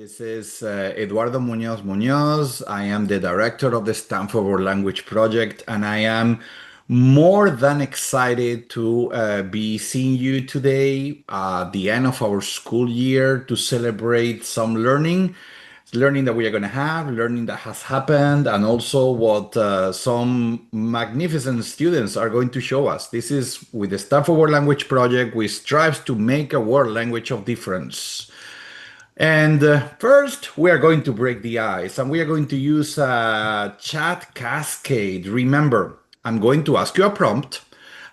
This is Eduardo Muñoz. I am the director of the Stanford World Language Project, and I am more than excited to be seeing you today at the end of our school year to celebrate some learning that we are going to have, learning that has happened, and also what some magnificent students are going to show us. This is with the Stanford World Language Project, which strives to make a world language of difference. And first, we are going to break the ice and we are going to use a chat cascade. Remember, I'm going to ask you a prompt.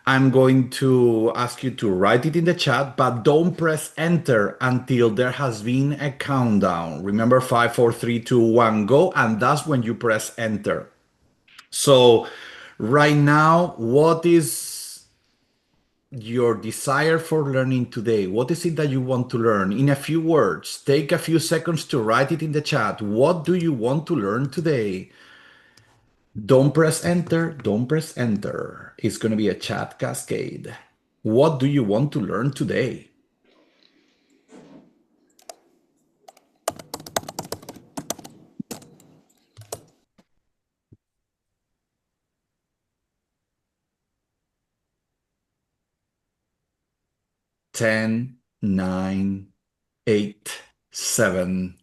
I'm going to ask you to write it in the chat, but don't press enter until there has been a countdown. Remember, 5, 4, 3, 2, 1, go. And that's when you press enter. So, right now, what is your desire for learning today? What is it that you want to learn? In a few words, take a few seconds to write it in the chat. What do you want to learn today? Don't press enter. Don't press enter. It's going to be a chat cascade. What do you want to learn today? Ten, 9, 8, 7,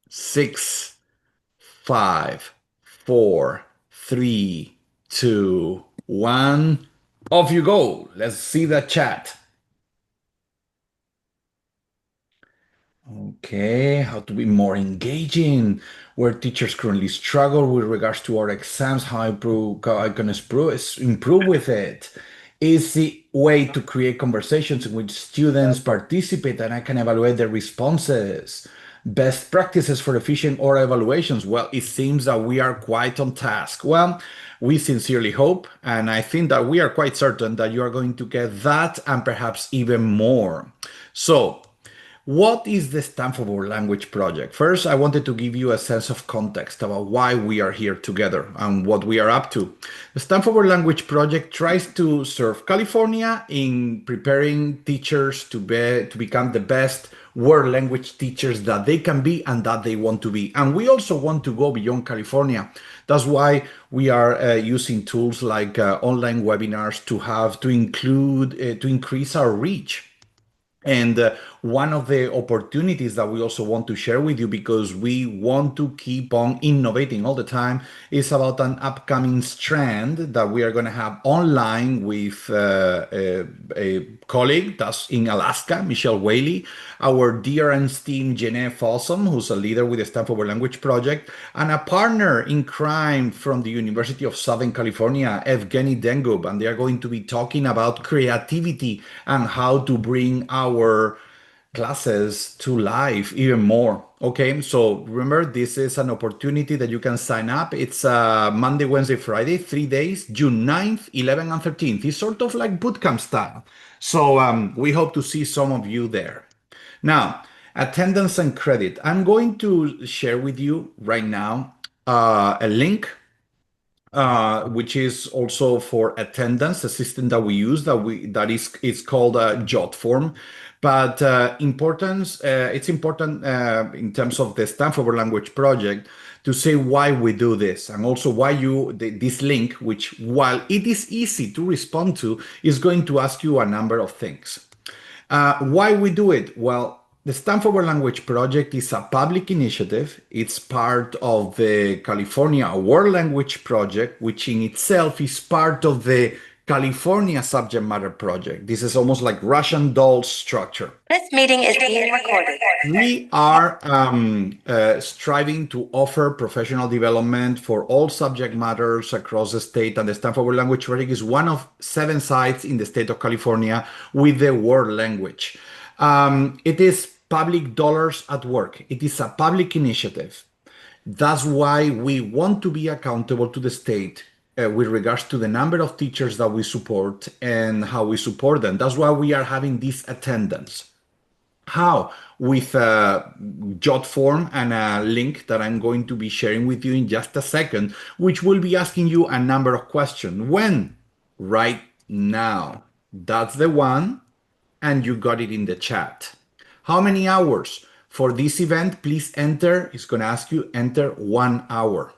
6, 5, 4, 3, 2, 1. Off you go. Let's see the chat. Okay, how to be more engaging, where teachers currently struggle with regards to our exams, how I can improve with it. Easy way to create conversations in which students participate and I can evaluate their responses. Best practices for efficient oral evaluations. Well, it seems that we are quite on task. Well, we sincerely hope, and I think that we are quite certain that you are going to get that and perhaps even more. So, what is the Stanford World Language Project? First, I wanted to give you a sense of context about why we are here together and what we are up to. The Stanford World Language Project tries to serve California in preparing teachers to become the best world language teachers that they can be and that they want to be. And we also want to go beyond California. That's why we are using tools like online webinars to increase our reach. And one of the opportunities that we also want to share with you, because we want to keep on innovating all the time, is about an upcoming strand that we are going to have online with a colleague that's in Alaska, Michelle Whaley, our dear and esteemed Jenée Folsom, who's a leader with the Stanford World Language Project, and a partner in crime from the University of Southern California, Evgeny Dengub, and they are going to be talking about creativity and how to bring our classes to life even more. Okay, so remember, this is an opportunity that you can sign up. It's Monday, Wednesday, Friday, 3 days, June 9th, 11th, and 13th. It's sort of like bootcamp style. So we hope to see some of you there. Now, attendance and credit. I'm going to share with you right now a link which is also for attendance, a system that we use that is called JotForm. But it's important in terms of the Stanford World Language Project to say why we do this, and also why this link, which while it is easy to respond to, is going to ask you a number of things. Why we do it? Well, the Stanford World Language Project is a public initiative. It's part of the California World Language Project, which in itself is part of the California Subject Matter Project. This is almost like Russian doll structure. This meeting is being recorded. We are striving to offer professional development for all subject matters across the state, and the Stanford World Language Project is one of 7 sites in the state of California with the world language. It is public dollars at work. It is a public initiative. That's why we want to be accountable to the state with regards to the number of teachers that we support and how we support them. That's why we are having this attendance. How? With a JotForm and a link that I'm going to be sharing with you in just a second, which will be asking you a number of questions. When? Right now. That's the one, and you got it in the chat. How many hours? For this event, please enter, it's going to ask you, enter 1 hour.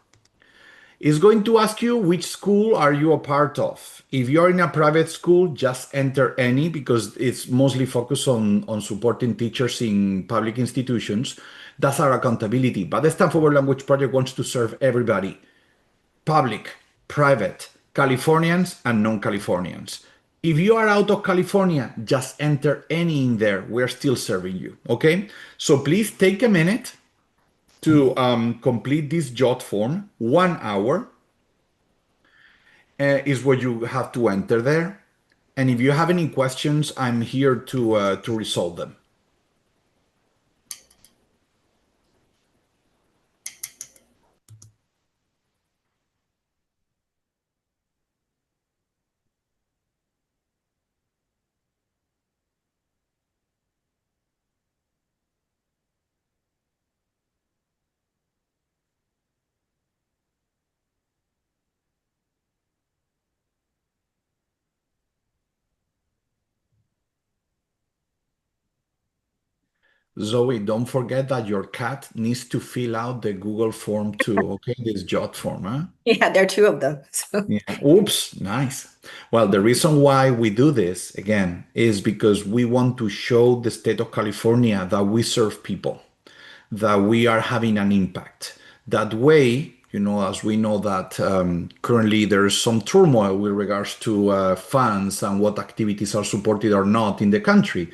It's going to ask you which school are you a part of. If you're in a private school, just enter any because it's mostly focused on supporting teachers in public institutions. That's our accountability. But the Stanford World Language Project wants to serve everybody, public, private, Californians and non-Californians. If you are out of California, just enter any in there. We're still serving you, okay? So please take a minute to complete this jot form. 1 hour is what you have to enter there. And if you have any questions, I'm here to resolve them. Zoe, don't forget that your cat needs to fill out the Google form too, okay? This jot form, huh? Yeah, there are two of them. So. Yeah. Oops, nice. Well, the reason why we do this again is because we want to show the state of California that we serve people, that we are having an impact. That way, as we know that currently there is some turmoil with regards to funds and what activities are supported or not in the country,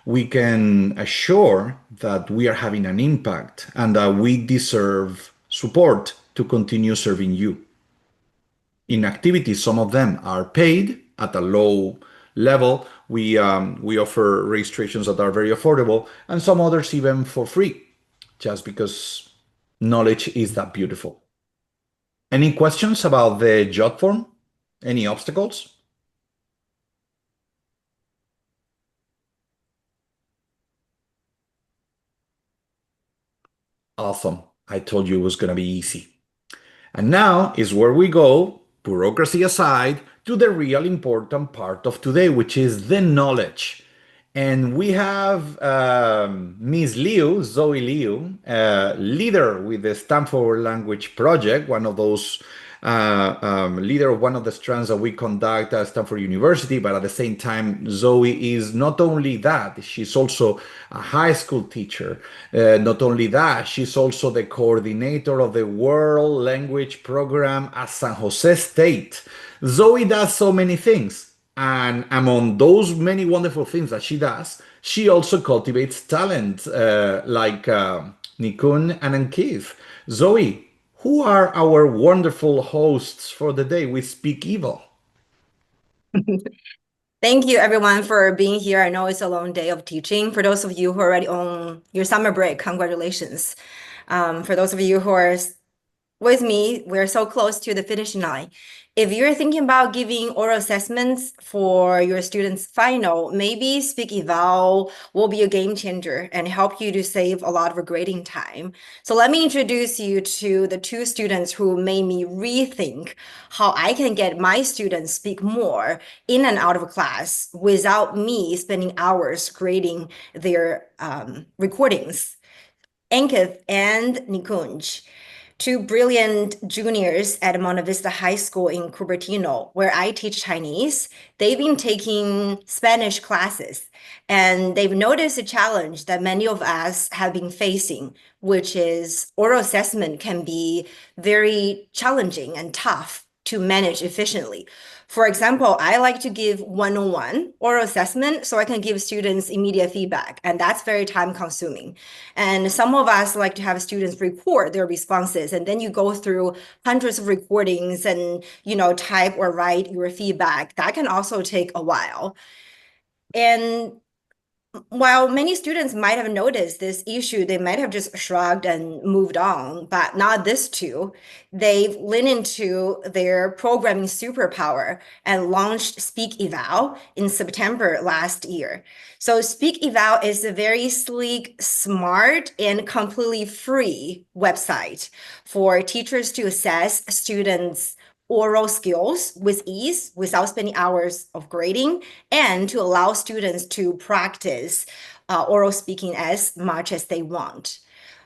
we can assure that we are having an impact and that we deserve support to continue serving you. In activities, some of them are paid at a low level. We offer registrations that are very affordable, and some others even for free, just because knowledge is that beautiful. Any questions about the jot form? Any obstacles? Awesome. I told you it was going to be easy. And now is where we go, bureaucracy aside, to the real important part of today, which is the knowledge. And we have Miss Liu, Zoe Liu, leader with the Stanford Language Project, one of those leader of one of the strands that we conduct at Stanford University. But at the same time, Zoe is not only that, she's also a high school teacher. Not only that, she's also the coordinator of the World Language Program at San Jose State. Zoe does so many things. And among those many wonderful things that she does, she also cultivates talent like Nikun and Ankith. Zoe, who are our wonderful hosts for the day with SpeakEval? Thank you, everyone, for being here. I know it's a long day of teaching. For those of you who are already on your summer break, congratulations. For those of you who are with me, we're so close to the finish line. If you're thinking about giving oral assessments for your students' final, maybe SpeakEval will be a game changer and help you to save a lot of grading time. So let me introduce you to the two students who made me rethink how I can get my students speak more in and out of class without me spending hours grading their recordings. Ankith and Nikunj, two brilliant juniors at Monte Vista High School in Cupertino, where I teach Chinese. They've been taking Spanish classes, and they've noticed a challenge that many of us have been facing, which is oral assessment can be very challenging and tough to manage efficiently. For example, I like to give one-on-one oral assessment so I can give students immediate feedback, and that's very time consuming. And some of us like to have students record their responses, and then you go through hundreds of recordings and, type or write your feedback. That can also take a while. And while many students might have noticed this issue, they might have just shrugged and moved on, but not this two. They've leaned into their programming superpower and launched SpeakEval in September last year. So SpeakEval is a very sleek, smart, and completely free website for teachers to assess students' oral skills with ease without spending hours of grading, and to allow students to practice oral speaking as much as they want.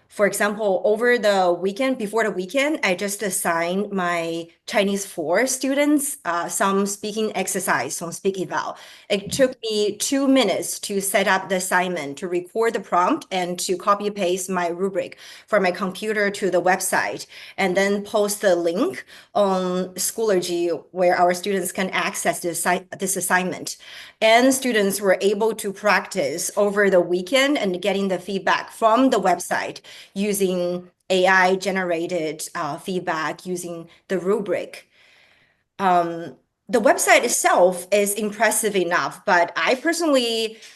For example, over the weekend, before the weekend, I just assigned my Chinese 4 students some speaking exercise on SpeakEval. It took me 2 minutes to set up the assignment, to record the prompt, and to copy paste my rubric from my computer to the website, and then post the link on Schoology where our students can access this assignment. And students were able to practice over the weekend and getting the feedback from the website using AI generated feedback using the rubric. The website itself is impressive enough, but I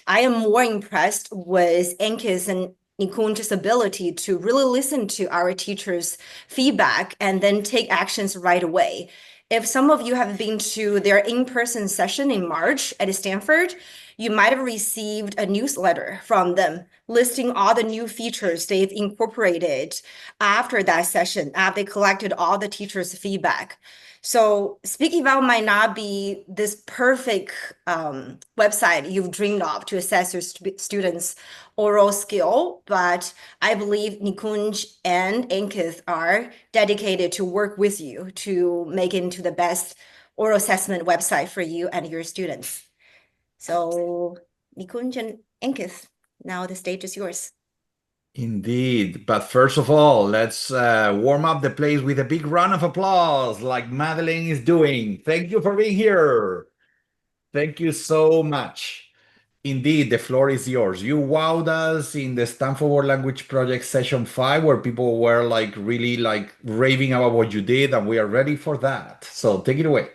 am more impressed with Ankit and Nikunj's ability to really listen to our teachers' feedback and then take actions right away. If some of you have been to their in-person session in March at Stanford, you might have received a newsletter from them listing all the new features they've incorporated after that session, after they collected all the teachers' feedback. So SpeakEval might not be this perfect website you've dreamed of to assess your students' oral skill, but I believe Nikunj and Ankit are dedicated to work with you to make it into the best oral assessment website for you and your students. So Nikunj and Ankit, now the stage is yours. Indeed. But first of all, let's warm up the place with a big round of applause, like Madeline is doing. Thank you for being here. Thank you so much. Indeed, the floor is yours. You wowed us in the Stanford World Language Project session 5, where people were like really like raving about what you did, and we are ready for that. So take it away.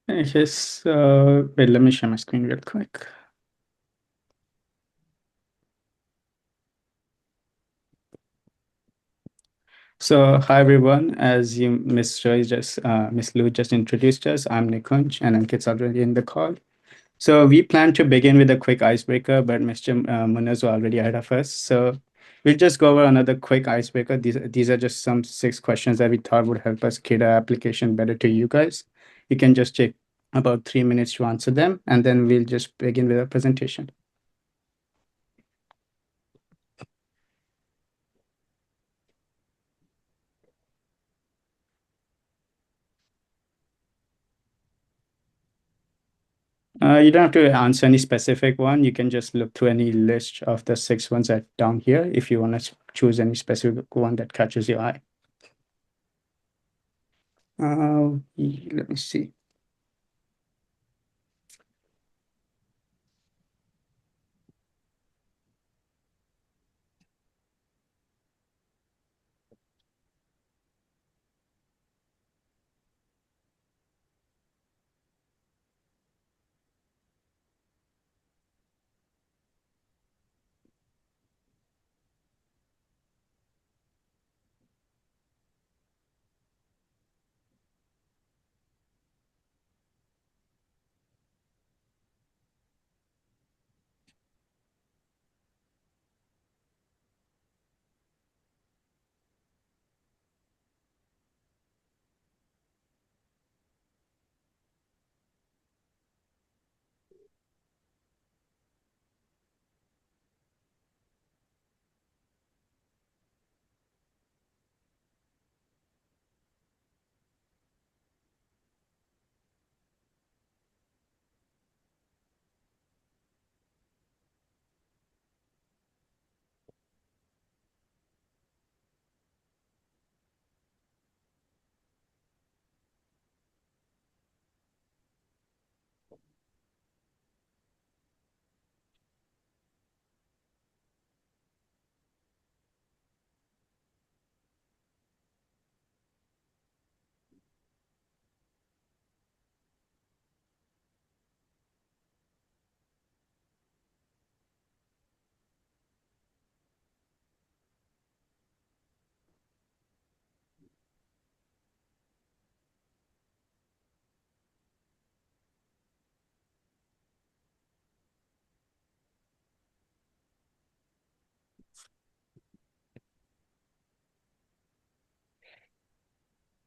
Yes, wait, let me share my screen real quick. So, hi everyone. As you Miss Lou just introduced us, I'm Nikunj, and Ankit's already in the call. So we plan to begin with a quick icebreaker, but Mr. Munaz was already ahead of us. So we'll just go over another quick icebreaker. These are just some 6 questions that we thought would help us cater our application better to you guys. You can just take about 3 minutes to answer them, and then we'll just begin with a presentation. You don't have to answer any specific one. You can just look through any list of the 6 ones that down here if you want to choose any specific one that catches your eye. Let me see.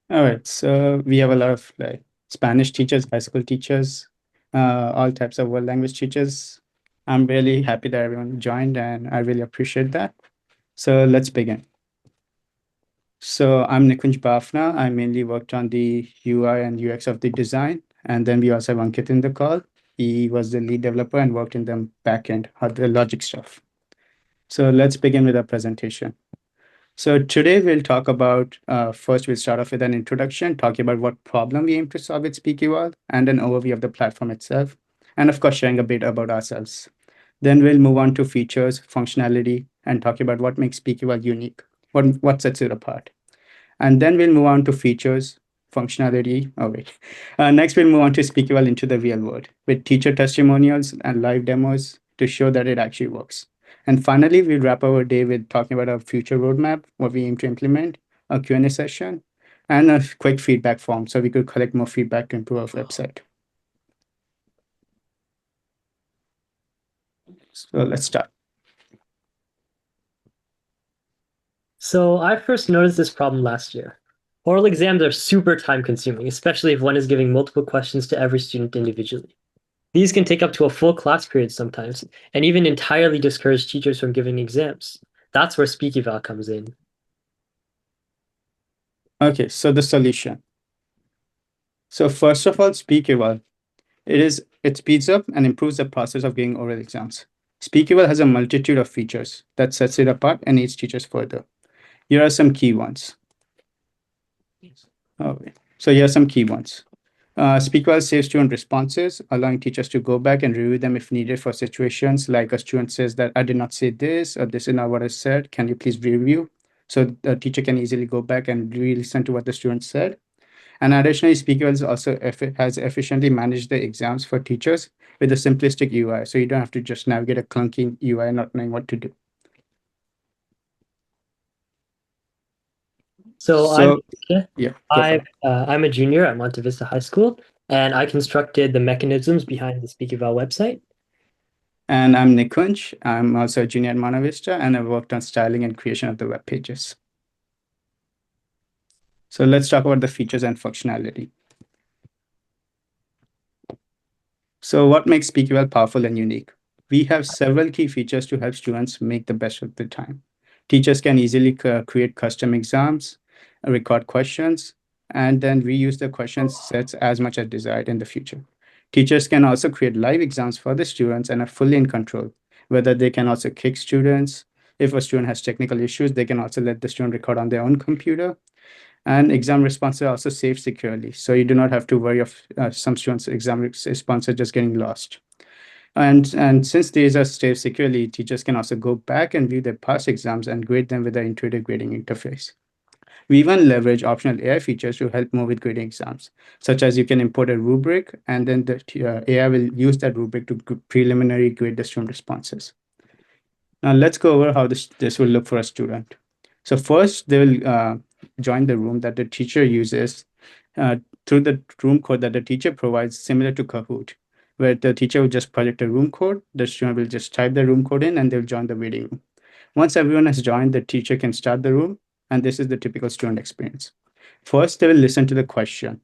All right, so we have a lot of like Spanish teachers, high school teachers, all types of world language teachers. I'm really happy that everyone joined, and I really appreciate that. So let's begin. So I'm Nikunj Bafna. I mainly worked on the UI and UX of the design. And then we also have Ankit in the call. He was the lead developer and worked in the backend, the logic stuff. So let's begin with our presentation. So today we'll talk about, first we'll start off with an introduction, talking about what problem we aim to solve with SpeakEval, and an overview of the platform itself, and of course sharing a bit about ourselves. Then we'll move on to features, functionality, and talk about what makes SpeakEval unique, what sets it apart. And then we'll move on to features, functionality. Oh, wait. Next, we'll move on to SpeakEval into the real world with teacher testimonials and live demos to show that it actually works. And finally, we'll wrap our day with talking about our future roadmap, what we aim to implement, a Q&A session, and a quick feedback form so we could collect more feedback to improve our website. So let's start. So I first noticed this problem last year. Oral exams are super time consuming, especially if one is giving multiple questions to every student individually. These can take up to a full class period sometimes, and even entirely discourage teachers from giving exams. That's where SpeakEval comes in. Okay, so the solution. So first of all, SpeakEval. It speeds up and improves the process of giving oral exams. SpeakEval has a multitude of features that sets it apart and aids teachers further. Here are some key ones. Okay. So here are some key ones. SpeakEval saves student responses, allowing teachers to go back and review them if needed for situations like a student says that I did not say this, or this is not what I said. Can you please review? So the teacher can easily go back and re-listen to what the student said. And additionally, SpeakEval also has efficiently managed the exams for teachers with a simplistic UI. So you don't have to just navigate a clunky UI not knowing what to do. So yeah, go for it. I'm a junior at Monte Vista High School, and I constructed the mechanisms behind the SpeakEval website. And I'm Nikunj. I'm also a junior at Monte Vista, and I've worked on styling and creation of the web pages. So let's talk about the features and functionality. So what makes SpeakEval powerful and unique? We have several key features to help students make the best of their time. Teachers can easily create custom exams, record questions, and then reuse the question sets as much as desired in the future. Teachers can also create live exams for the students and are fully in control, whether they can also kick students. If a student has technical issues, they can also let the student record on their own computer. And exam responses are also saved securely. So you do not have to worry of some students' exam responses just getting lost. And since these are saved securely, teachers can also go back and view their past exams and grade them with the intuitive grading interface. We even leverage optional AI features to help more with grading exams, such as you can import a rubric, and then the AI will use that rubric to preliminary grade the student responses. Now let's go over how this will look for a student. So first, they will join the room that the teacher uses through the room code that the teacher provides, similar to Kahoot, where the teacher will just project a room code, the student will just type the room code in, and they'll join the waiting room. Once everyone has joined, the teacher can start the room, and this is the typical student experience. First, they will listen to the question.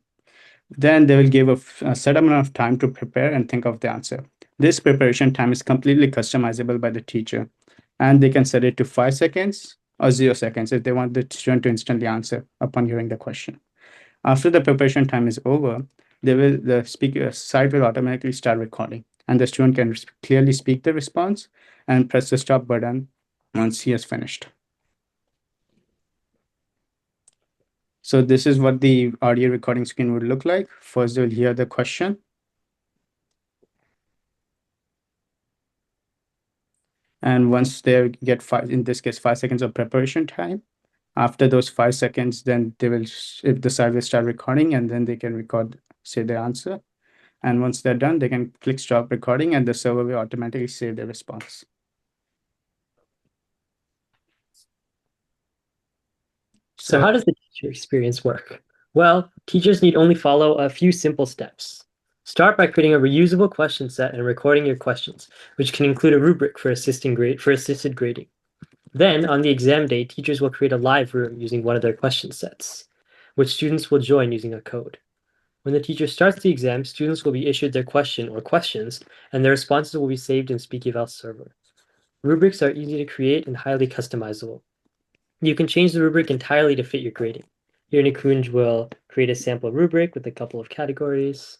Then they will give a set amount of time to prepare and think of the answer. This preparation time is completely customizable by the teacher, and they can set it to 5 seconds or 0 seconds if they want the student to instantly answer upon hearing the question. After the preparation time is over, the speaker site will automatically start recording, and the student can clearly speak the response and press the stop button once he has finished. So this is what the audio recording screen would look like. First, they'll hear the question. And once they get 5 seconds of preparation time, after those 5 seconds, then they will, if the site will start recording, and then they can record, say the answer. And once they're done, they can click stop recording, and the server will automatically save the response. So how does the teacher experience work? Well, teachers need only follow a few simple steps. Start by creating a reusable question set and recording your questions, which can include a rubric for assisted grading. Then, on the exam day, teachers will create a live room using one of their question sets, which students will join using a code. When the teacher starts the exam, students will be issued their question or questions, and their responses will be saved in SpeakEval server. Rubrics are easy to create and highly customizable. You can change the rubric entirely to fit your grading. Here, Nikunj will create a sample rubric with a couple of categories.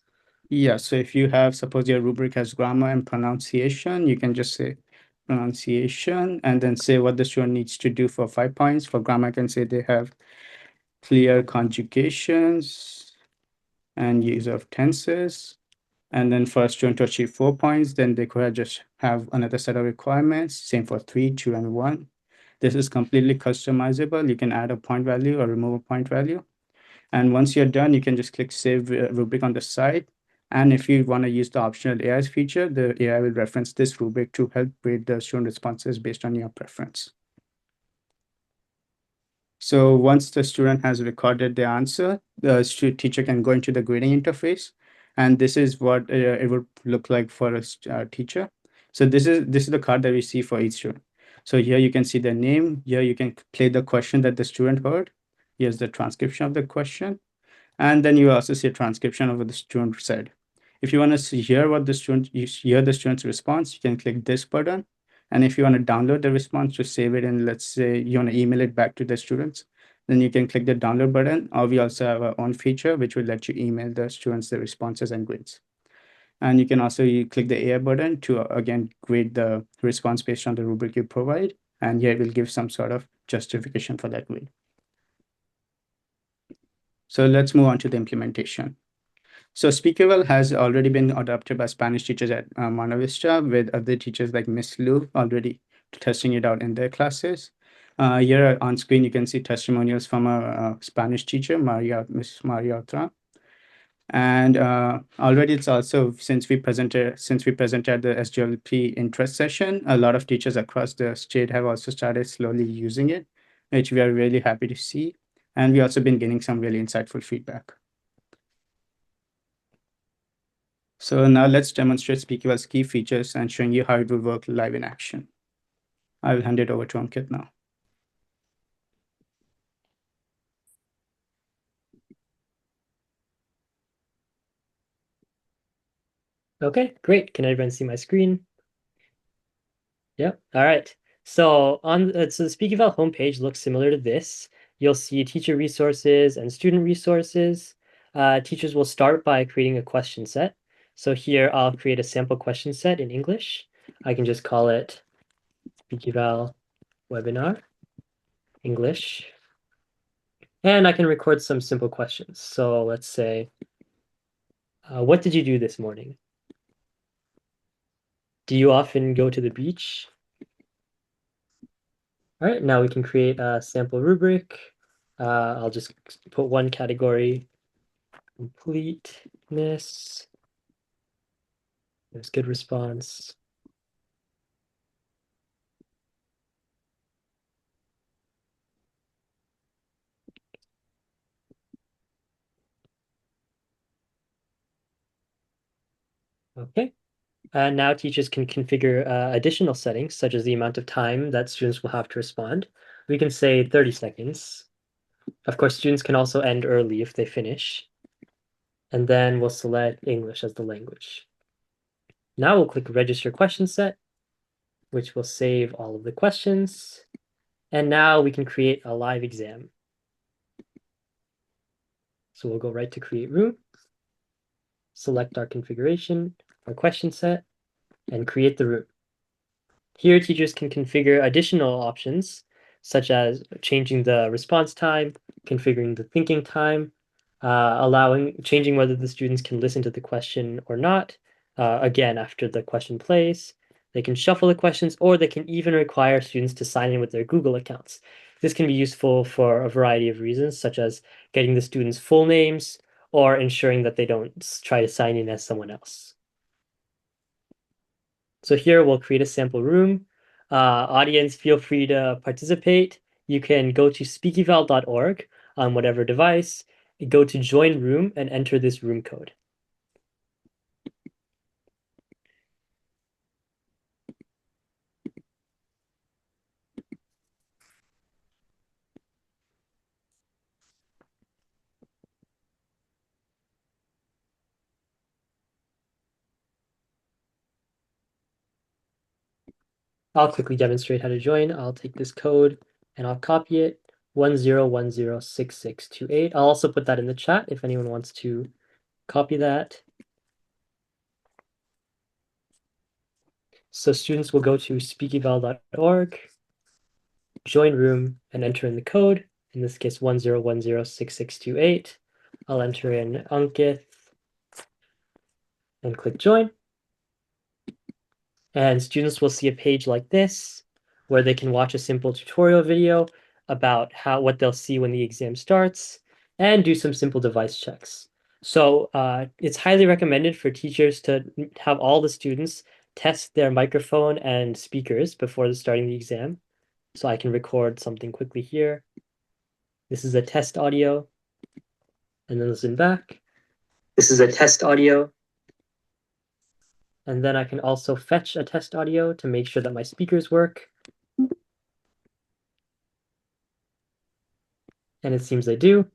Yeah, so if you have, suppose your rubric has grammar and pronunciation, you can just say pronunciation and then say what the student needs to do for 5 points. For grammar, I can say they have clear conjugations and use of tenses. And then for a student to achieve 4 points, then they could just have another set of requirements, same for 3, 2, and 1. This is completely customizable. You can add a point value or remove a point value. And once you're done, you can just click Save Rubric on the side. And if you want to use the optional AI feature, the AI will reference this rubric to help grade the student responses based on your preference. So once the student has recorded the answer, the teacher can go into the grading interface. And this is what it would look like for a teacher. So this is the card that we see for each student. So here you can see the name. Here you can play the question that the student heard. Here's the transcription of the question. And then you also see a transcription of what the student said. If you want to hear what the student, you hear the student's response, you can click this button. And if you want to download the response to save it, and let's say you want to email it back to the students, then you can click the download button. Or we also have our own feature, which will let you email the students the responses and grades. And you can also click the AI button to, again, grade the response based on the rubric you provide. And here it will give some sort of justification for that grade. So let's move on to the implementation. So SpeakEval has already been adopted by Spanish teachers at Monte Vista, with other teachers like Miss Lu already testing it out in their classes. Here on screen, you can see testimonials from a Spanish teacher, Miss Maria Otra. And already it's also, since we presented at the SWLP interest session, a lot of teachers across the state have also started slowly using it, which we are really happy to see. And we also been getting some really insightful feedback. So now let's demonstrate SpeakEval's key features and showing you how it will work live in action. I will hand it over to Ankit now. Okay, great. Can everyone see my screen? Yep. All right. So so the SpeakEval homepage looks similar to this. You'll see teacher resources and student resources. Teachers will start by creating a question set. So here I'll create a sample question set in English. I can just call it SpeakEval webinar English. And I can record some simple questions. So let's say, what did you do this morning? Do you often go to the beach? All right, now we can create a sample rubric. I'll just put one category, completeness. There's good response. Okay. And now teachers can configure additional settings, such as the amount of time that students will have to respond. We can say 30 seconds. Of course, students can also end early if they finish. And then we'll select English as the language. Now we'll click Register Question Set, which will save all of the questions. And now we can create a live exam. So we'll go right to Create Room, select our configuration, our question set, and create the room. Here, teachers can configure additional options, such as changing the response time, configuring the thinking time, changing whether the students can listen to the question or not. Again, after the question plays, they can shuffle the questions, or they can even require students to sign in with their Google accounts. This can be useful for a variety of reasons, such as getting the students' full names or ensuring that they don't try to sign in as someone else. So here we'll create a sample room. Audience, feel free to participate. You can go to speakeval.org on whatever device, go to join room and enter this room code. I'll quickly demonstrate how to join. I'll take this code and I'll copy it, 10106628. I'll also put that in the chat if anyone wants to copy that. So students will go to speakeval.org, join room, and enter in the code. In this case, 10106628. I'll enter in Ankit and click join. And students will see a page like this where they can watch a simple tutorial video about what they'll see when the exam starts and do some simple device checks. So it's highly recommended for teachers to have all the students test their microphone and speakers before starting the exam. So I can record something quickly here. This is a test audio, and then listen back. This is a test audio. And then I can also fetch a test audio to make sure that my speakers work. And it seems they do.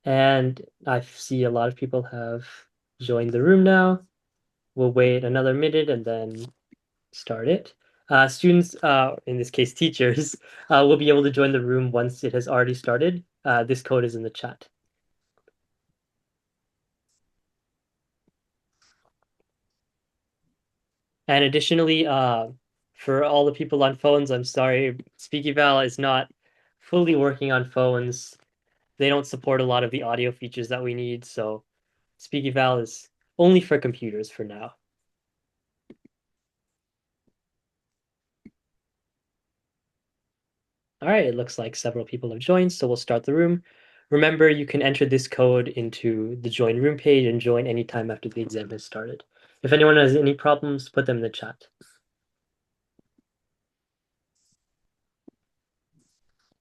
And I see a lot of people have joined the room now. We'll wait another minute and then start it. Students, in this case teachers, will be able to join the room once it has already started. This code is in the chat. And additionally, for all the people on phones, I'm sorry, SpeakEval is not fully working on phones. They don't support a lot of the audio features that we need, so SpeakEval is only for computers for now. All right, it looks like several people have joined, so we'll start the room. Remember, you can enter this code into the join room page and join anytime after the exam has started. If anyone has any problems, put them in the chat.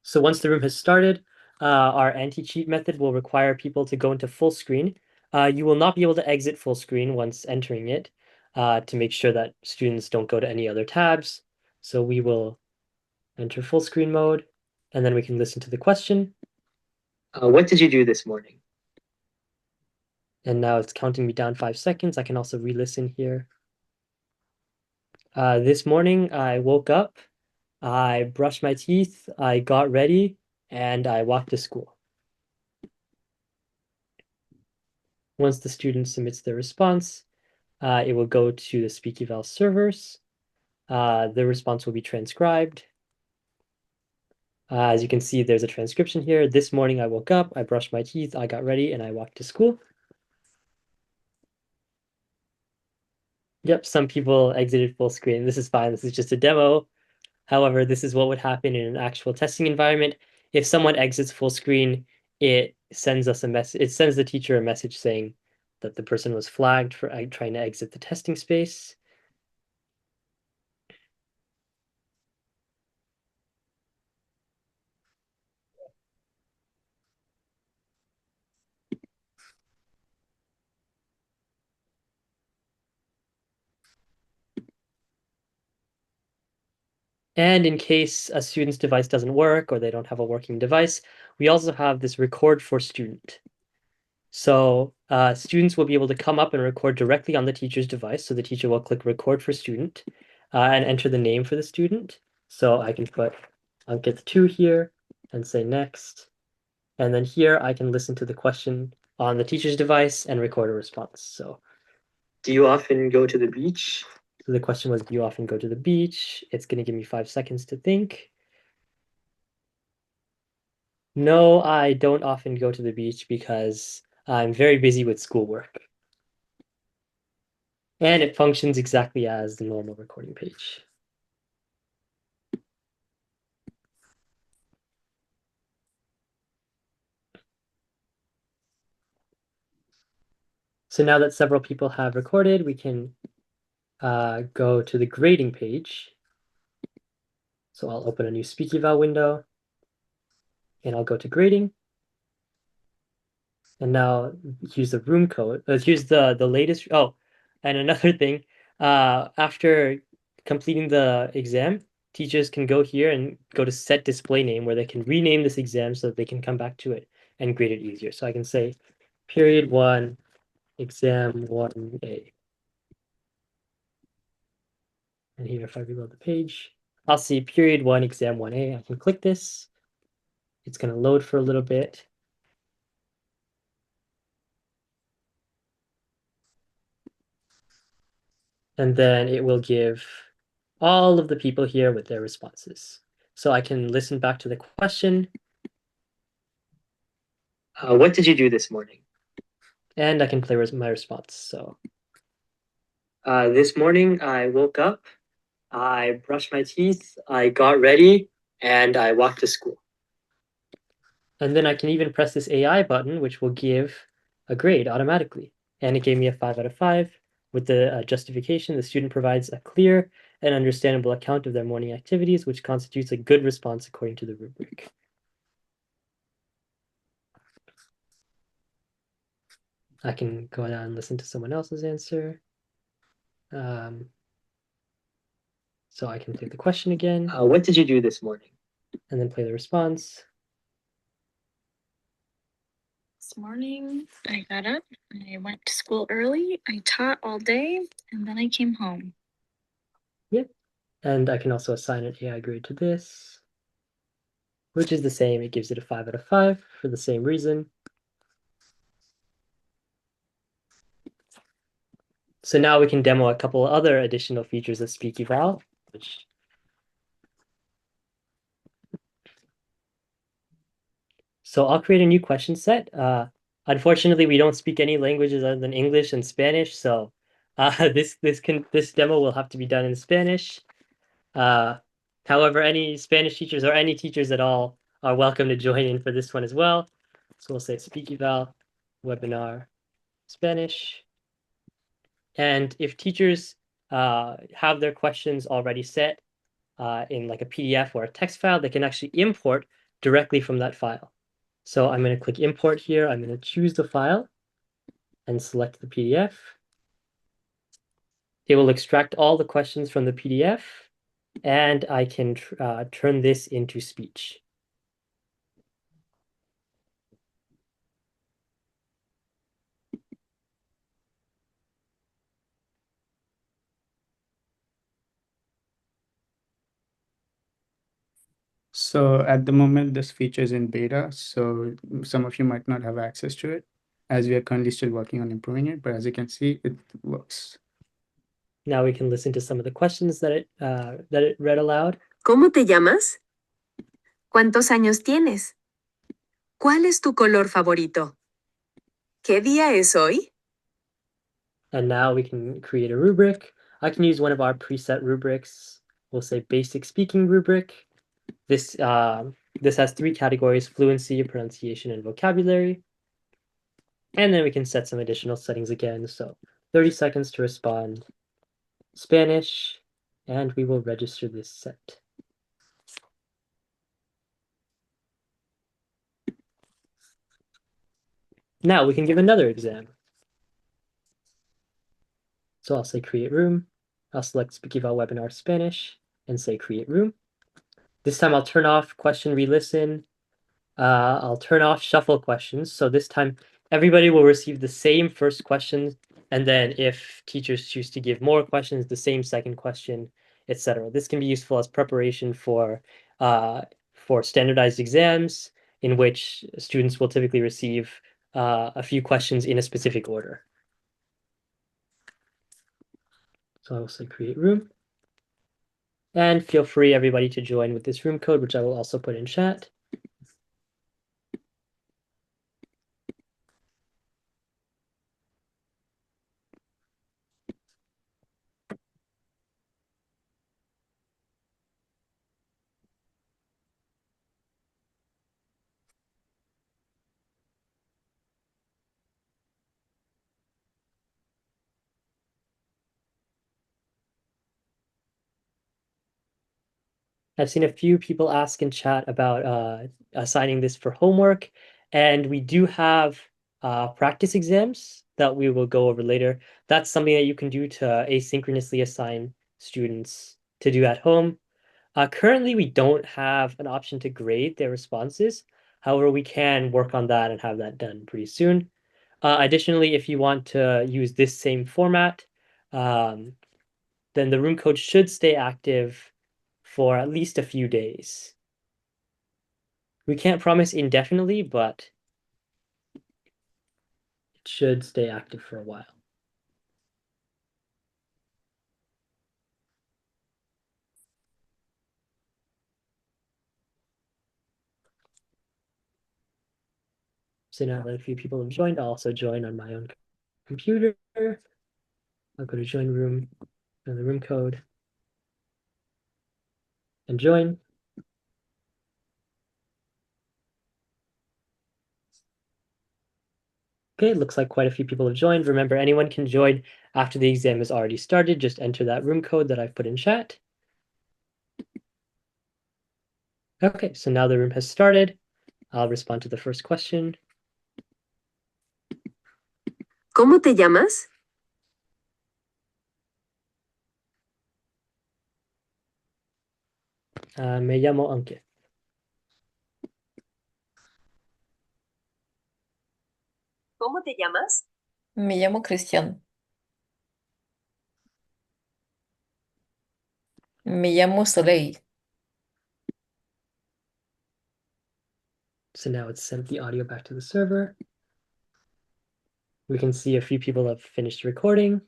So once the room has started, our anti-cheat method will require people to go into full screen. You will not be able to exit full screen once entering it to make sure that students don't go to any other tabs. So we will enter full screen mode, and then we can listen to the question. What did you do this morning? And now it's counting me down 5 seconds. I can also re-listen here. This morning, I woke up, I brushed my teeth, I got ready, and I walked to school. Once the student submits their response, it will go to the SpeakEval servers. The response will be transcribed. As you can see, there's a transcription here. This morning, I woke up, I brushed my teeth, I got ready, and I walked to school. Yep, some people exited full screen. This is fine. This is just a demo. However, this is what would happen in an actual testing environment. If someone exits full screen, it sends us a message. It sends the teacher a message saying that the person was flagged for trying to exit the testing space. And in case a student's device doesn't work or they don't have a working device, we also have this record for student. So students will be able to come up and record directly on the teacher's device. So the teacher will click record for student and enter the name for the student. So I can put Ankit 2 here and say next. And then here I can listen to the question on the teacher's device and record a response. So do you often go to the beach? So the question was, do you often go to the beach? It's going to give me 5 seconds to think. No, I don't often go to the beach because I'm very busy with schoolwork. And it functions exactly as the normal recording page. So now that several people have recorded, we can go to the grading page. So I'll open a new SpeakEval window and I'll go to grading. And now here's the room code. Here's the latest. Oh, and another thing, after completing the exam, teachers can go here and go to set display name where they can rename this exam so that they can come back to it and grade it easier. So I can say period 1, exam 1A. And here, if I reload the page, I'll see period 1, exam 1A. I can click this. It's going to load for a little bit. And then it will give all of the people here with their responses. So I can listen back to the question. What did you do this morning? And I can play my response. So this morning I woke up, I brushed my teeth, I got ready, and I walked to school. And then I can even press this AI button, which will give a grade automatically. And it gave me a 5 out of 5. With the justification, the student provides a clear and understandable account of their morning activities, which constitutes a good response according to the rubric. I can go down and listen to someone else's answer. So I can play the question again. What did you do this morning? And then play the response. This morning, I got up, I went to school early, I taught all day, and then I came home. Yep. And I can also assign an AI grade to this, which is the same. It gives it a 5 out of 5 for the same reason. So now we can demo a couple other additional features of SpeakEval, which so I'll create a new question set. Unfortunately, we don't speak any languages other than English and Spanish, so this demo will have to be done in Spanish. However, any Spanish teachers or any teachers at all are welcome to join in for this one as well. So we'll say SpeakEval webinar Spanish. And if teachers have their questions already set in like a PDF or a text file, they can actually import directly from that file. So I'm going to click import here. I'm going to choose the file and select the PDF. It will extract all the questions from the PDF, and I can turn this into speech. So at the moment, this feature is in beta, so some of you might not have access to it, as we are currently still working on improving it, but as you can see, it works. Now we can listen to some of the questions that it read aloud. ¿Cómo te llamas? ¿Cuántos años tienes? ¿Cuál es tu color favorito? ¿Qué día es hoy? And now we can create a rubric. I can use one of our preset rubrics. We'll say basic speaking rubric. This has 3 categories: fluency, pronunciation, and vocabulary. And then we can set some additional settings again. So 30 seconds to respond, Spanish, and we will register this set. Now we can give another exam. So I'll say create room. I'll select SpeakEval webinar Spanish and say create room. This time I'll turn off question re-listen. I'll turn off shuffle questions. So this time everybody will receive the same first question, and then if teachers choose to give more questions, the same second question, etc. This can be useful as preparation for standardized exams in which students will typically receive a few questions in a specific order. So I will say create room. And feel free, everybody, to join with this room code, which I will also put in chat. I've seen a few people ask in chat about assigning this for homework, and we do have practice exams that we will go over later. That's something that you can do to asynchronously assign students to do at home. Currently, we don't have an option to grade their responses. However, we can work on that and have that done pretty soon. Additionally, if you want to use this same format, then the room code should stay active for at least a few days. We can't promise indefinitely, but it should stay active for a while. So now that a few people have joined, I'll also join on my own computer. I'll go to join room, and the room code, and join. Okay, it looks like quite a few people have joined. Remember, anyone can join after the exam has already started. Just enter that room code that I've put in chat. Okay, so now the room has started. I'll respond to the first question. ¿Cómo te llamas? Me llamo Ankit. ¿Cómo te llamas? Me llamo Cristian. Me llamo Soleil. So now it's sent the audio back to the server. We can see a few people have finished recording.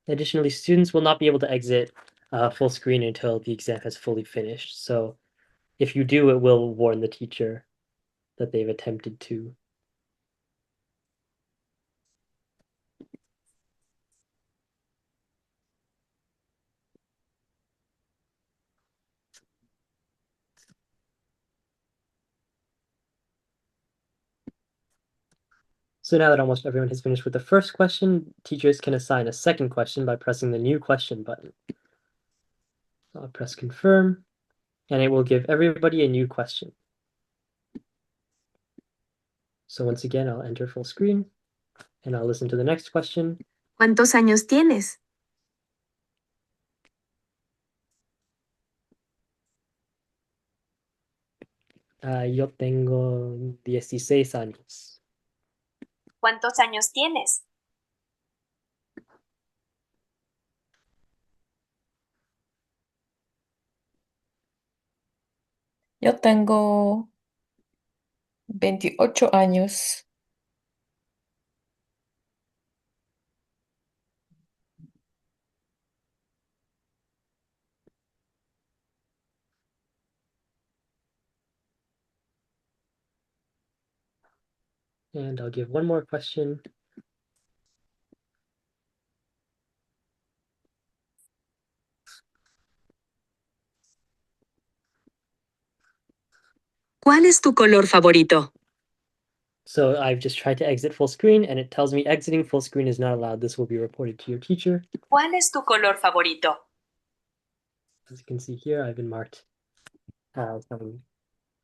Additionally, students will not be able to exit full screen until the exam has fully finished. So if you do, it will warn the teacher that they've attempted to. So now that almost everyone has finished with the first question, teachers can assign a second question by pressing the new question button. I'll press confirm, and it will give everybody a new question. So once again, I'll enter full screen, and I'll listen to the next question. ¿Cuántos años tienes? Yo tengo 16 años. ¿Cuántos años tienes? Yo tengo 28 años. And I'll give one more question. ¿Cuál es tu color favorito? So I've just tried to exit full screen, and it tells me exiting full screen is not allowed. This will be reported to your teacher. ¿Cuál es tu color favorito? As you can see here, I've been marked as having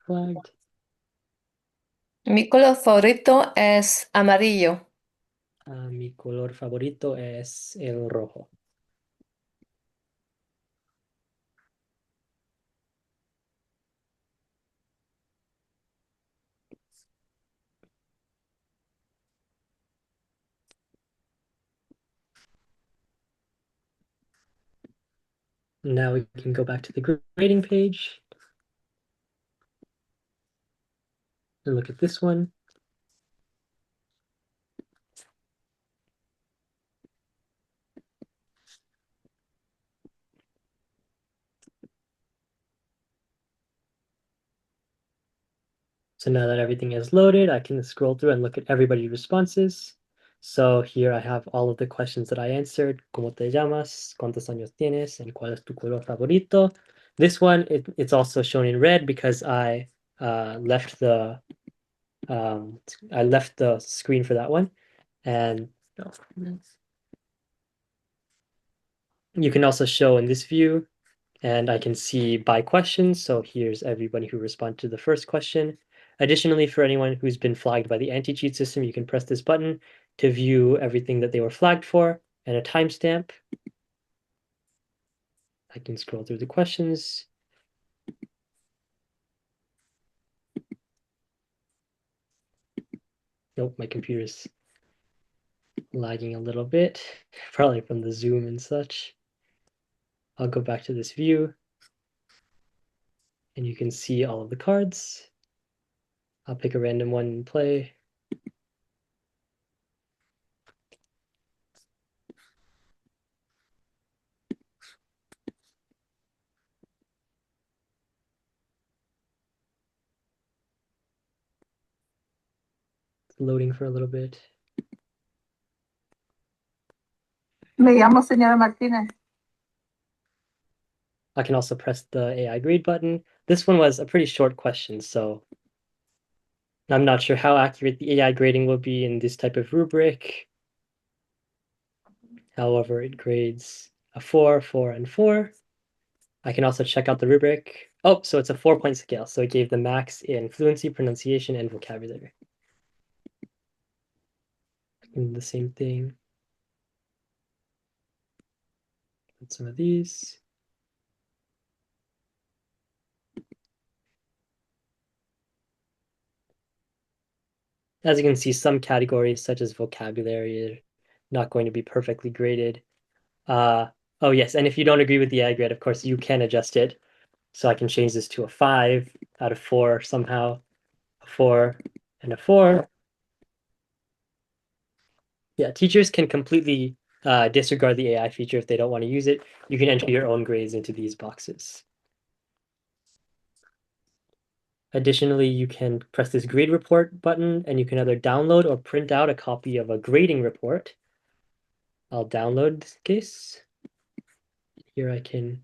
flagged. Mi color favorito es amarillo. Mi color favorito es el rojo. Now we can go back to the grading page and look at this one. So now that everything is loaded, I can scroll through and look at everybody's responses. So here I have all of the questions that I answered. ¿Cómo te llamas? ¿Cuántos años tienes? And ¿cuál es tu color favorito? This one, it's also shown in red because I left the screen for that one. And you can also show in this view, and I can see by questions. So here's everybody who responded to the first question. Additionally, for anyone who's been flagged by the anti-cheat system, you can press this button to view everything that they were flagged for and a timestamp. I can scroll through the questions. Nope, my computer's lagging a little bit, probably from the zoom and such. I'll go back to this view, and you can see all of the cards. I'll pick a random one and play. It's loading for a little bit. Me llamo señora Martínez. I can also press the AI grade button. This one was a pretty short question, so I'm not sure how accurate the AI grading will be in this type of rubric. However, it grades a 4, 4, and 4. I can also check out the rubric. Oh, so it's a 4-point scale. So it gave the max in fluency, pronunciation, and vocabulary. And the same thing. And some of these. As you can see, some categories such as vocabulary are not going to be perfectly graded. Oh yes, and if you don't agree with the AI grade, of course, you can adjust it. So I can change this to a 5 out of 4 somehow, a 4 and a 4. Yeah, teachers can completely disregard the AI feature if they don't want to use it. You can enter your own grades into these boxes. Additionally, you can press this grade report button and you can either download or print out a copy of a grading report. I'll download this case. Here I can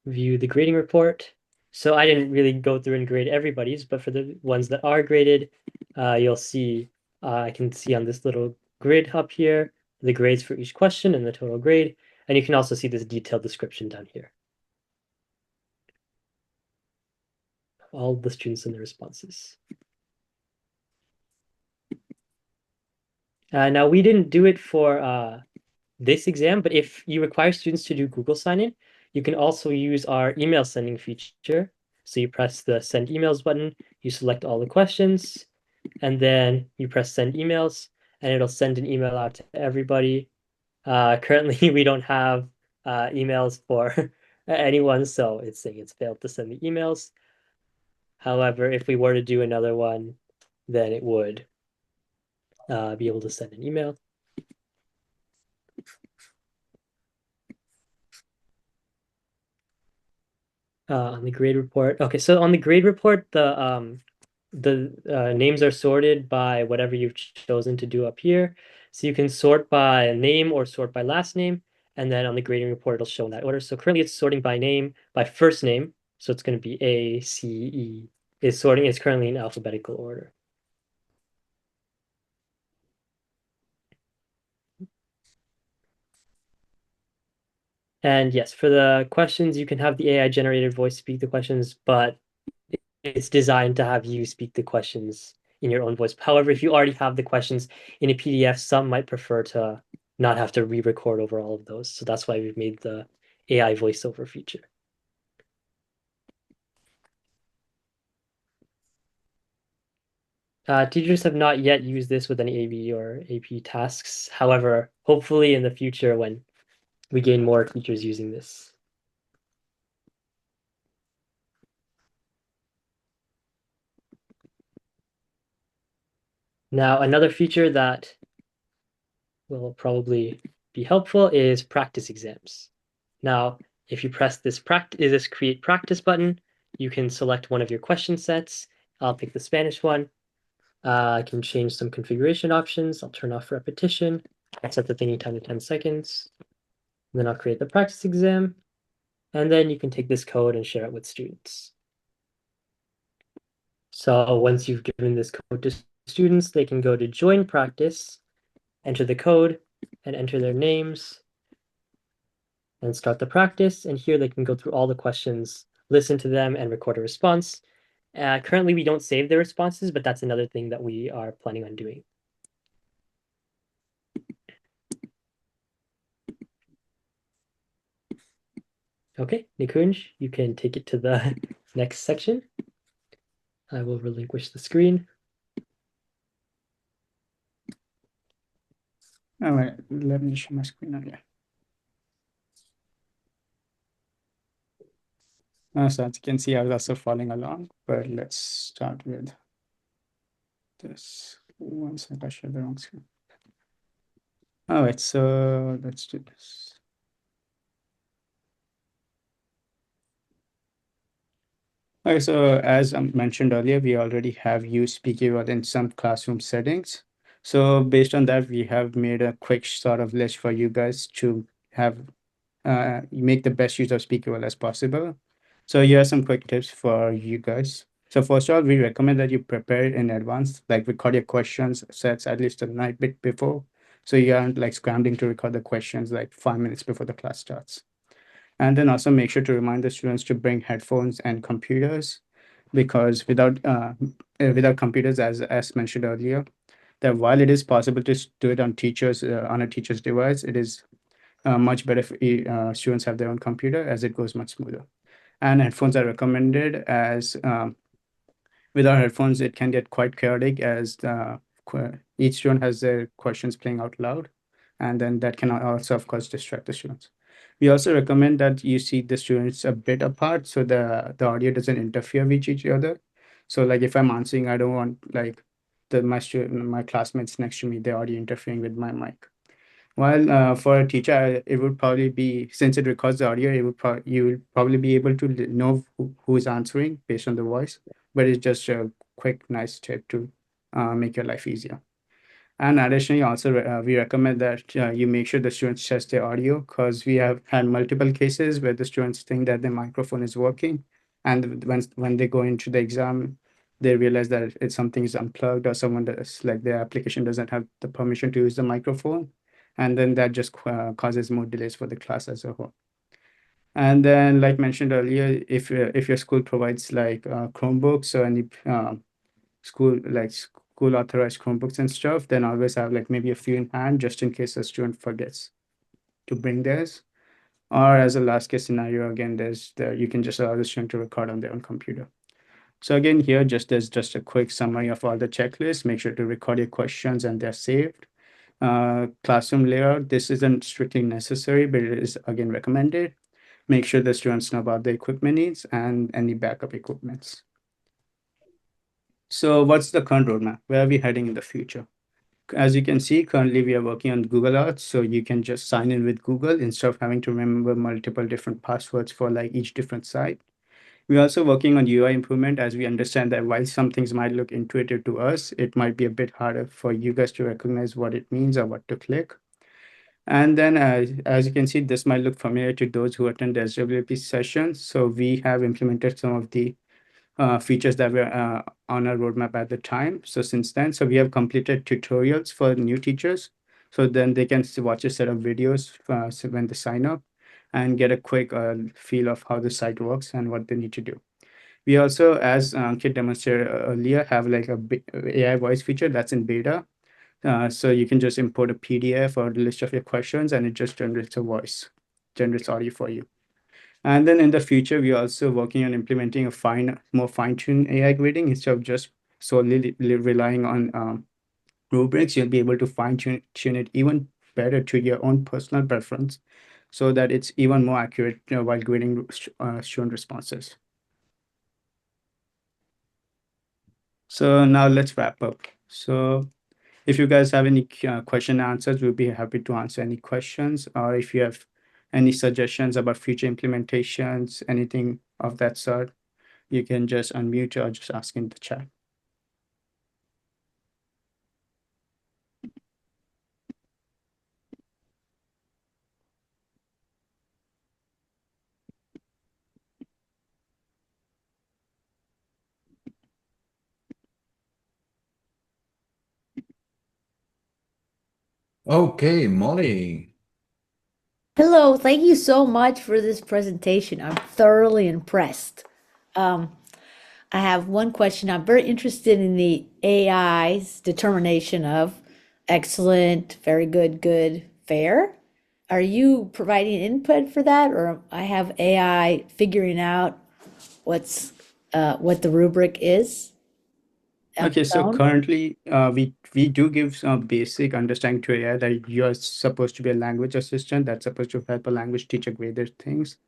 view the grading report. So I didn't really go through and grade everybody's, but for the ones that are graded, you'll see, I can see on this little grid up here, the grades for each question and the total grade. And you can also see this detailed description down here. All the students and their responses. Now we didn't do it for this exam, but if you require students to do Google sign-in, you can also use our email sending feature. So you press the send emails button, you select all the questions, and then you press send emails, and it'll send an email out to everybody. Currently, we don't have emails for anyone, so it's saying it's failed to send the emails. However, if we were to do another one, then it would be able to send an email. On the grade report. Okay, so on the grade report, the names are sorted by whatever you've chosen to do up here. So you can sort by name or sort by last name, and then on the grading report, it'll show in that order. So currently it's sorting by name, by first name. So it's going to be A, C, E. It's sorting, it's currently in alphabetical order. And yes, for the questions, you can have the AI generated voice speak the questions, but it's designed to have you speak the questions in your own voice. However, if you already have the questions in a PDF, some might prefer to not have to re-record over all of those. So that's why we've made the AI voiceover feature. Teachers have not yet used this with any AB or AP tasks. However, hopefully in the future when we gain more teachers using this. Now, another feature that will probably be helpful is practice exams. Now, if you press this create practice button, you can select one of your question sets. I'll pick the Spanish one. I can change some configuration options. I'll turn off repetition. I'll set the thinking time to 10 seconds. And then I'll create the practice exam. And then you can take this code and share it with students. So once you've given this code to students, they can go to join practice, enter the code, and enter their names, and start the practice. And here they can go through all the questions, listen to them, and record a response. Currently, we don't save the responses, but that's another thing that we are planning on doing. Okay, Nikunj, you can take it to the next section. I will relinquish the screen. All right, let me share my screen again. So as you can see, I was also following along, but let's start with this. One second, I shared the wrong screen. All right, so let's do this. Okay, so as I mentioned earlier, we already have used SpeakEval in some classroom settings. So based on that, we have made a quick sort of list for you guys to have make the best use of SpeakEval as possible. So here are some quick tips for you guys. So first of all, we recommend that you prepare in advance, like record your questions sets at least a night bit before. So you aren't like scrambling to record the questions like 5 minutes before the class starts. And then also make sure to remind the students to bring headphones and computers, because without computers, as mentioned earlier, that while it is possible to do it on a teacher's device, it is much better if students have their own computer, as it goes much smoother. And headphones are recommended, as without headphones, it can get quite chaotic, as each student has their questions playing out loud, and then that can also, of course, distract the students. We also recommend that you seat the students a bit apart so the audio doesn't interfere with each other. So like if I'm answering, I don't want like my classmates next to me, the audio interfering with my mic. While for a teacher, it would probably be, since it records the audio, you will probably be able to know who is answering based on the voice, but it's just a quick, nice tip to make your life easier. And additionally, also we recommend that you make sure the students test their audio, because we have had multiple cases where the students think that their microphone is working, and when they go into the exam, they realize that something is unplugged, or someone does like their application doesn't have the permission to use the microphone, and then that just causes more delays for the class as a whole. And then, like mentioned earlier, if your school provides like Chromebooks or any school authorized Chromebooks and stuff, then always have like maybe a few in hand just in case a student forgets to bring theirs. Or as a last case scenario, again, you can just allow the student to record on their own computer. So again, here there's just a quick summary of all the checklists. Make sure to record your questions and they're saved. Classroom layout, this isn't strictly necessary, but it is again recommended. Make sure the students know about the equipment needs and any backup equipments. So what's the current roadmap? Where are we heading in the future? As you can see, currently we are working on Google Arts, so you can just sign in with Google instead of having to remember multiple different passwords for like each different site. We're also working on UI improvement, as we understand that while some things might look intuitive to us, it might be a bit harder for you guys to recognize what it means or what to click. And then as you can see, this might look familiar to those who attend the SWLP sessions. So we have implemented some of the features that were on our roadmap at the time. So since then, so we have completed tutorials for new teachers. So then they can watch a set of videos so when they sign up and get a quick feel of how the site works and what they need to do. We also, as Kit demonstrated earlier, have like a AI voice feature that's in beta. So you can just import a PDF or the list of your questions, and it just generates audio for you. And then in the future, we're also working on implementing a more fine-tuned AI grading instead of just solely relying on rubrics. You'll be able to fine-tune it even better to your own personal preference, so that it's even more accurate while grading student responses. So now let's wrap up. So if you guys have any question and answers, we'll be happy to answer any questions. Or if you have any suggestions about future implementations, anything of that sort, you can just unmute or just ask in the chat. Okay, Molly. Hello, thank you so much for this presentation. I'm thoroughly impressed. I have one question. I'm very interested in the AI's determination of excellent, very good, good, fair. Are you providing input for that, or I have AI figuring out what the rubric is? on Okay, its so own? currently, we do give some basic understanding to AI that you're supposed to be a language assistant that's supposed to help a language teacher grade their things,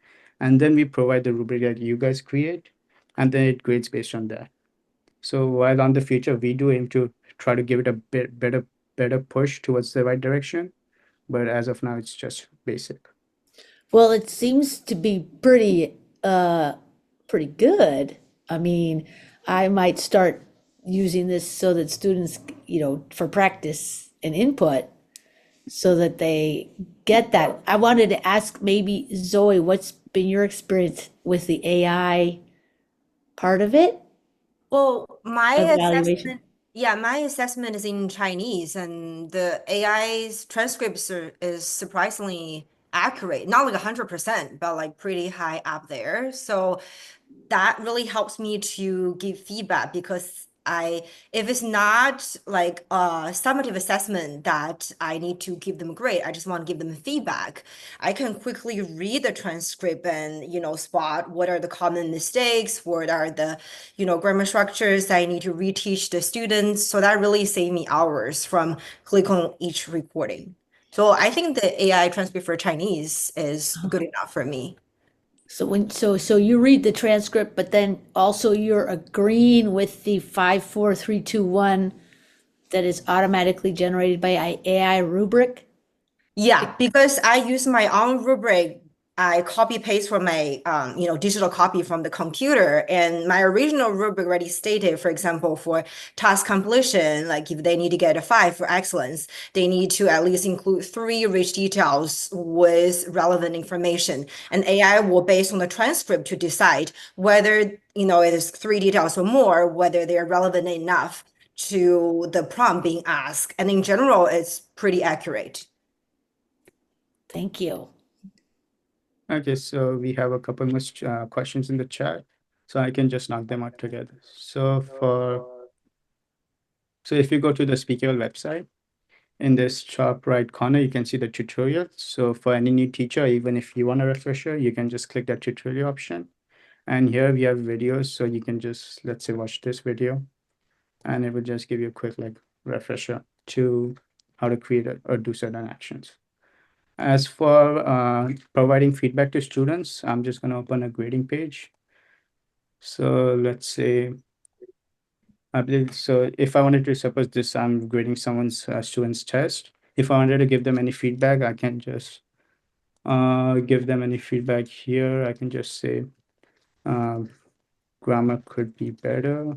and then we provide the rubric that you guys create, and then it grades based on that. So while on the future, we do aim to try to give it a bit better push towards the right direction, but as of now, it's just basic. Well, it seems to be pretty good. I mean, I might start using this so that students, for practice and input, so that they get that. I wanted to ask maybe Zoe, what's been your experience with the AI part of it? Well, my Evaluation. assessment is in Chinese, and the AI's transcripts is surprisingly accurate. Not like 100%, but like pretty high up there. So that really helps me to give feedback because if it's not like a summative assessment that I need to give them a grade, I just want to give them feedback. I can quickly read the transcript and, spot what are the common mistakes, what are the, grammar structures that I need to reteach the students. So that really saved me hours from click on each recording. So I think the AI transcript for Chinese is good enough for me. So you read the transcript, but then also you're agreeing with the 5, 4, 3, 2, 1 that is automatically generated by AI rubric? Yeah, because I use my own rubric. I copy paste from my digital copy from the computer, and my original rubric already stated, for example, for task completion, like if they need to get a 5 for excellence, they need to at least include 3 rich details with relevant information. And AI will, based on the transcript, to decide whether it is 3 details or more, whether they're relevant enough to the prompt being asked. And in general, it's pretty accurate. Thank you. Okay, so we have a couple more questions in the chat, so I can just knock them out together. So if you go to the SpeakEval website, in this top right corner, you can see the tutorial. So for any new teacher, even if you want a refresher, you can just click that tutorial option. And here we have videos, so you can just, let's say, watch this video, and it will just give you a quick refresher to how to create or do certain actions. As for providing feedback to students, I'm just going to open a grading page. So let's say, I believe, so if I wanted to suppose this, I'm grading someone's student's test. If I wanted to give them any feedback, I can just give them any feedback here. I can just say grammar could be better,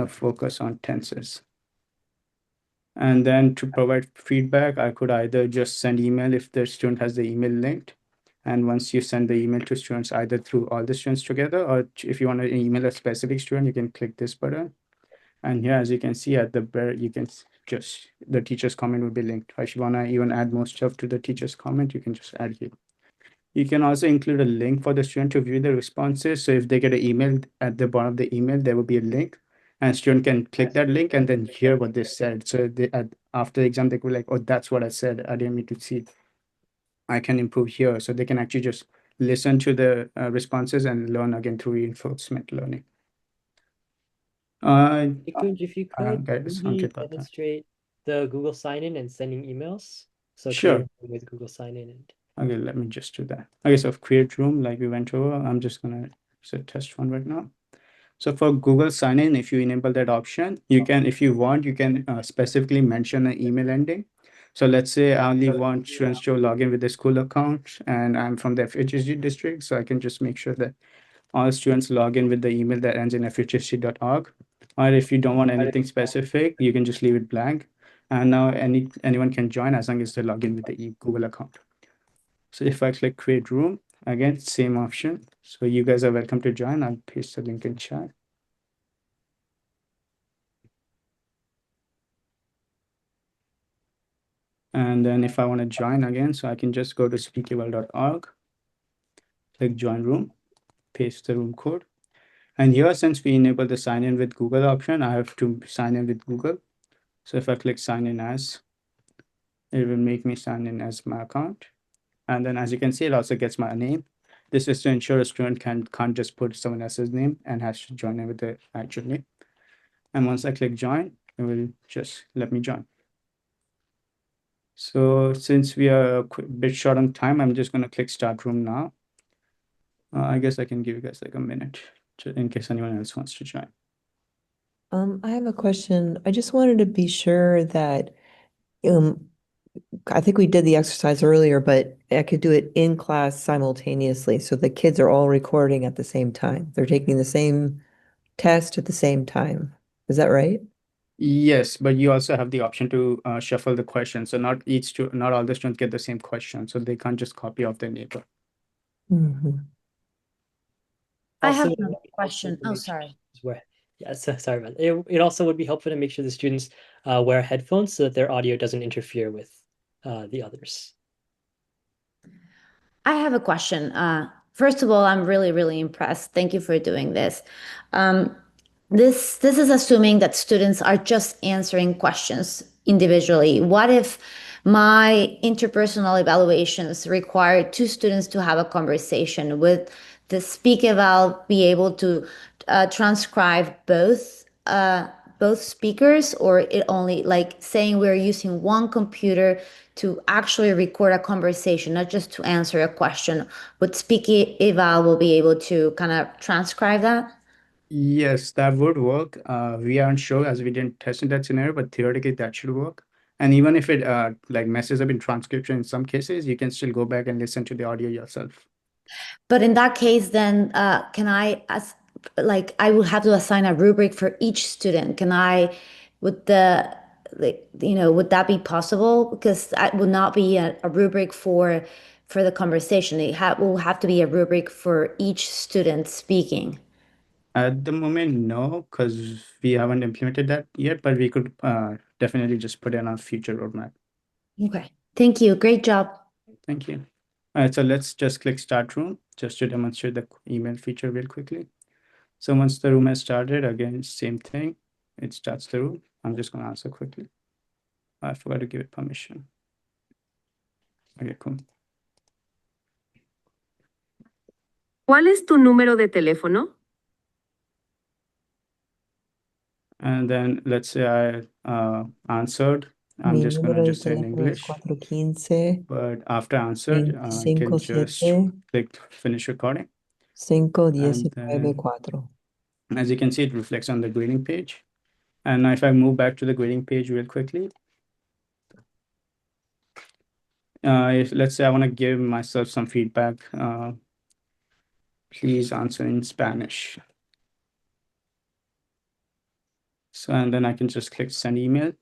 focus on tenses. And then to provide feedback, I could either just send email if the student has the email linked. And once you send the email to students, either through all the students together, or if you want to email a specific student, you can click this button. And here, as you can see at the bare, you can just, the teacher's comment will be linked. If you want to even add more stuff to the teacher's comment, you can just add here. You can also include a link for the student to view the responses. So if they get an email, at the bottom of the email, there will be a link, and student can click that link and then hear what they said. So after the exam, they go like, oh, that's what I said. I didn't mean to see it. I can improve here. So they can actually just listen to the responses and learn again through reinforcement learning. Nikunj, if you could guys, maybe demonstrate the Google sign-in and sending emails. So Sure. create with Google sign-in and Okay, let me just do that. Okay, so create room, like we went over, I'm just gonna set test one right now. So for Google sign-in, if you enable that option, you can, if you want, you can specifically mention an email ending. So let's say I only want students to log in with the school account, and I'm from the FHSG district, so I can just make sure that all students log in with the email that ends in fhsg.org. Or if you don't want anything specific, you can just leave it blank. And now anyone can join as long as they log in with the Google account. So if I click create room, again, same option. So you guys are welcome to join. I'll paste the link in chat. And then if I want to join again, so I can just go to speakeval.org, click join room, paste the room code. And here, since we enable the sign in with Google option, I have to sign in with Google. So if I click sign in as, it will make me sign in as my account. And then as you can see, it also gets my name. This is to ensure a student can't just put someone else's name and has to join in with the actual name. And once I click join, it will just let me join. So since we are a bit short on time, I'm just going to click start room now. I guess I can give you guys like a minute in case anyone else wants to join. I have a question. I just wanted to be sure that I think we did the exercise earlier, but I could do it in class simultaneously. So the kids are all recording at the same time. They're taking the same test at the same time. Is that right? Yes, but you also have the option to shuffle the questions. So not all the students get the same question, so they can't just copy off their neighbor. Mhm. I Also, have it another would be helpful question. to Oh, make sure sorry. students wear, yeah, sorry about it. It also would be helpful to make sure the students wear headphones so that their audio doesn't interfere with the others. I have a question. First of all, I'm really, really impressed. Thank you for doing this. Um, this is assuming that students are just answering questions individually. What if my interpersonal evaluations require two students to have a conversation? Would the SpeakEval be able to transcribe both speakers, or it only like saying we're using one computer to actually record a conversation, not just to answer a question? Would SpeakEval will be able to kind of transcribe that? Yes, that would work. We aren't sure as we didn't test in that scenario, but theoretically that should work. And even if it like messes up in transcription in some cases, you can still go back and listen to the audio yourself. But in that case, then can I, as like, I would have to assign a rubric for each student. Can I, would the, like, would that be possible? Because that would not be a rubric for the conversation. Will have to be a rubric for each student speaking. At the moment, no, because we haven't implemented that yet, but we could definitely just put in our future roadmap. Okay. Thank you. Great job. Thank you. All right, so let's just click start room just to demonstrate the email feature real quickly. So once the room has started, again, same thing. It starts the room. I'm just going to answer quickly. I forgot to give it permission. Okay, cool. ¿Cuál es tu número de teléfono? And then let's say I answered. I'm Mi just going to número de just say in teléfono es English. 415 But after answered, I can just 257 click finish recording. 5194. As you can see, it reflects on the grading page. And now if I move back to the grading page real quickly, if let's say I want to give myself some feedback, please answer in Spanish. So, and then I can just click send email,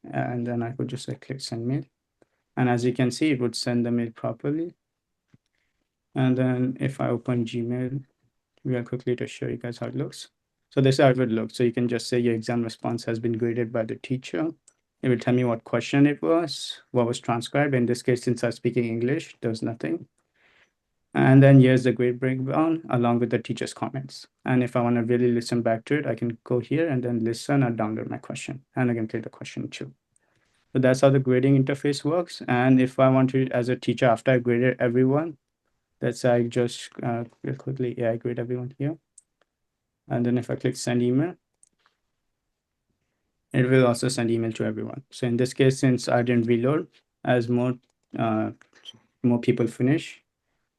and then I could just click send mail. And as you can see, it would send the mail properly. And then if I open Gmail real quickly to show you guys how it looks. So this is how it would look. So you can just say your exam response has been graded by the teacher. It will tell me what question it was, what was transcribed. In this case, since I'm speaking English, there's nothing. And then here's the grade breakdown along with the teacher's comments. And if I want to really listen back to it, I can go here and then listen or download my question. And I can play the question too. So that's how the grading interface works. And if I want to, as a teacher, after I graded everyone, let's say I just real quickly, I grade everyone here. And then if I click send email, it will also send email to everyone. So in this case, since I didn't reload, as more people finish,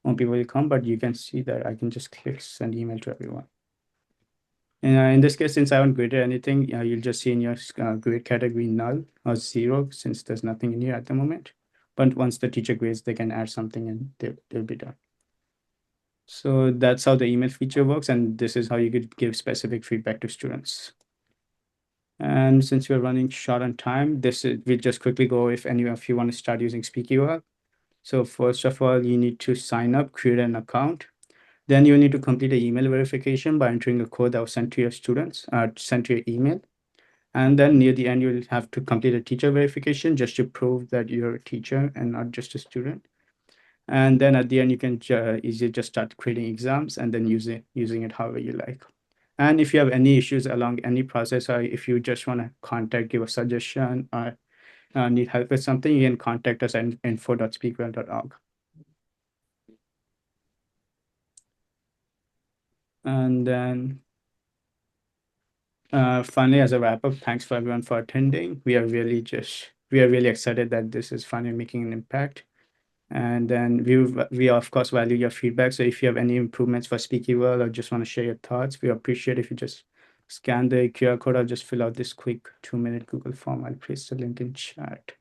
more people will come, but you can see that I can just click send email to everyone. And in this case, since I haven't graded anything, you'll just see in your grade category null or 0, since there's nothing in here at the moment. But once the teacher grades, they can add something and they'll be done. So that's how the email feature works. And this is how you could give specific feedback to students. And since we're running short on time, we'll just quickly go if any of you want to start using SpeakEval. So first of all, you need to sign up, create an account. Then you need to complete an email verification by entering a code that was sent to your students, sent to your email. And then near the end, you'll have to complete a teacher verification just to prove that you're a teacher and not just a student. And then at the end, you can easily just start creating exams and then using it however you like. And if you have any issues along any process, or if you just want to give a suggestion, or need help with something, you can contact us at info.speakeval.org. And then finally, as a wrap up, thanks for everyone for attending. We are really excited that this is finally making an impact. And then we of course value your feedback. So if you have any improvements for SpeakEval or just want to share your thoughts, we appreciate if you just scan the QR code or just fill out this quick 2-minute Google form. I'll paste the link in chat.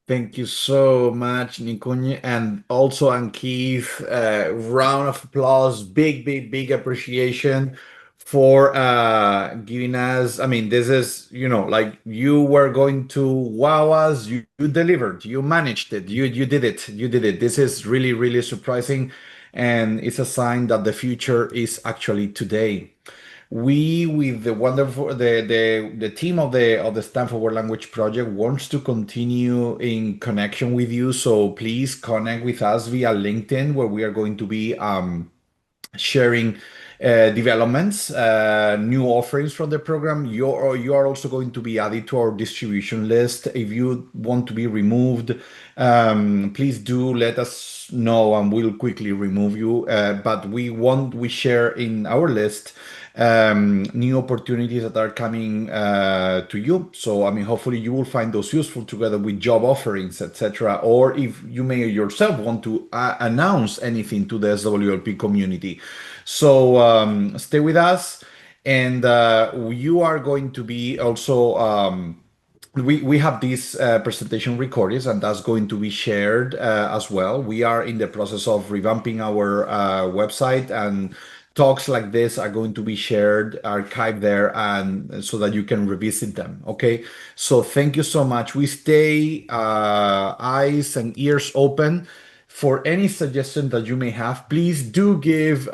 Thank you so much, Nikunj, and also Ankith. Round of applause, big appreciation for giving us. I mean, this is, like you were going to wow us. You delivered. You managed it. You did it. You did it. This is really surprising, and it's a sign that the future is actually today. We, with the wonderful the team of the Stanford World Language Project, wants to continue in connection with you. So please connect with us via LinkedIn, where we are going to be sharing developments, new offerings from the program. You are also going to be added to our distribution list. If you want to be removed, please do let us know, and we'll quickly remove you. But we share in our list new opportunities that are coming to you. So, I mean, hopefully you will find those useful together with job offerings, etc. Or if you may yourself want to announce anything to the SWLP community. So stay with us, and you are going to be also. We have these presentation recordings, and that's going to be shared as well. We are in the process of revamping our website, and talks like this are going to be shared, archived there, and so that you can revisit them. Okay, so thank you so much. We stay eyes and ears open for any suggestion that you may have. Please do give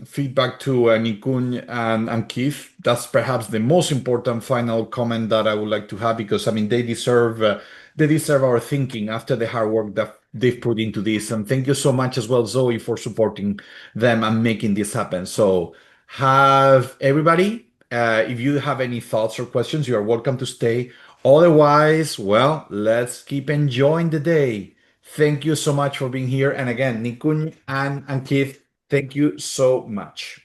feedback to Nikunj and Keith. That's perhaps the most important final comment that I would like to have, because I mean they deserve our thinking after the hard work that they've put into this. And thank you so much as well, Zoe, for supporting them and making this happen. So have everybody, if you have any thoughts or questions, you are welcome to stay. Otherwise, well, let's keep enjoying the day. Thank you so much for being here. And again, Nikunj and Keith, thank you so much.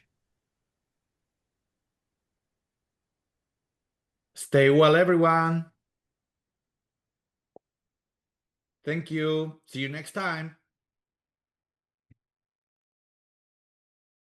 Stay well, everyone. Thank you. See you next time.